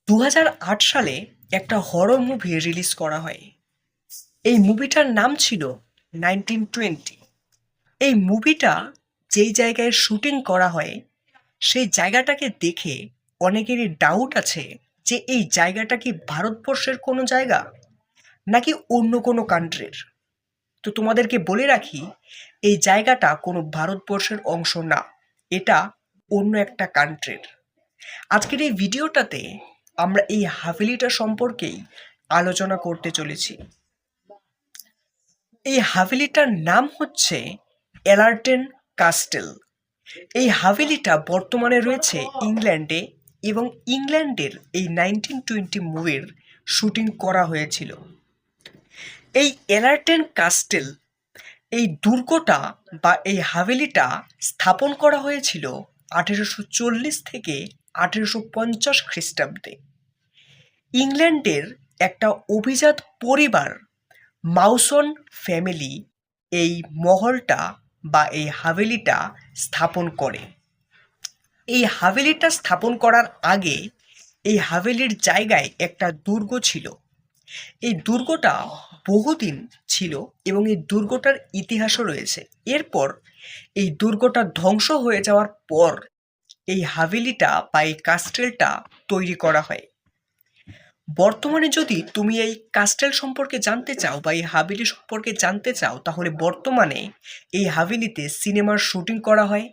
2008 সালে একটা horror movie release করা হয়। এই মুভিটার নাম ছিল 1920। এই মুভিটা যেই জায়গায় শুটিং করা হয় সেই জায়গাটাকে দেখে অনেকেরই ডাউট আছে যে এই জায়গাটা কি ভারতবর্ষের কোনো জায়গা নাকি অন্য কোনো কান্ট্রির। তো তোমাদেরকে বলে রাখি, এই জায়গাটা কোনো ভারতবর্ষের অংশ না, এটা অন্য একটা কান্ট্রির। আজকের এই ভিডিওটাতে আমরা এই হাভেলিটা সম্পর্কেই আলোচনা করতে চলেছি। এই হাভেলিটার নাম হচ্ছে এলার্টেন কাস্টেল। এই হাভেলিটা বর্তমানে রয়েছে ইংল্যান্ডে এবং ইংল্যান্ডের এই 1920 মুভির শুটিং করা হয়েছিল। এই এলার্টেন কাস্টেল, এই দুর্গটা বা এই হাভেলিটা স্থাপন করা হয়েছিল 1840 থেকে 1850 খ্রিস্টাব্দে। ইংল্যান্ডের একটা অভিজাত পরিবার মাউসন ফ্যামিলি এই মহলটা বা এই হাভেলিটা স্থাপন করে। এই হাভেলিটা স্থাপন করার আগে এই হাভেলির জায়গায় একটা দুর্গ ছিল। এই দুর্গটা বহুদিন ছিল এবং এই দুর্গটার ইতিহাসও রয়েছে। এরপর এই দুর্গটা ধ্বংস হয়ে যাওয়ার পর এই হাভেলিটা বা এই কাস্টেলটা তৈরি করা হয়। বর্তমানে যদি তুমি এই কাস্টেল সম্পর্কে জানতে চাও বা এই হাভেলি সম্পর্কে জানতে চাও, তাহলে বর্তমানে এই হাভেলিতে সিনেমার শুটিং করা হয়,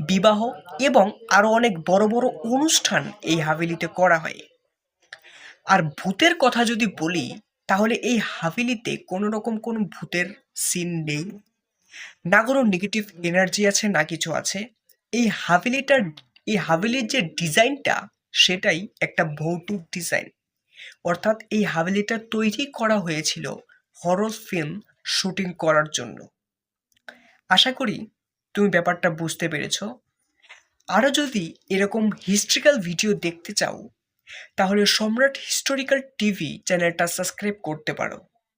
বিবাহ এবং আরও অনেক বড় বড় অনুষ্ঠান এই হাভেলিতে করা হয়। আর ভূতের কথা যদি বলি, তাহলে এই হাভেলিতে কোনো রকম কোনো ভূতের সিন নেই, না কোনো নেগেটিভ এনার্জি আছে না কিছু আছে। এই হাভেলিটার এই হাভেলির যে ডিজাইনটা সেটাই একটা ভৌতিক ডিজাইন। অর্থাৎ এই হাভেলিটা তৈরি করা হয়েছিল হরর ফিল্ম শুটিং করার জন্য। আশা করি তুমি ব্যাপারটা বুঝতে পেরেছো। আরও যদি এরকম হিস্ট্রিক্যাল ভিডিও দেখতে চাও, তাহলে সম্রাট হিস্টোরিক্যাল টিভি চ্যানেলটা সাবস্ক্রাইব করতে পারো।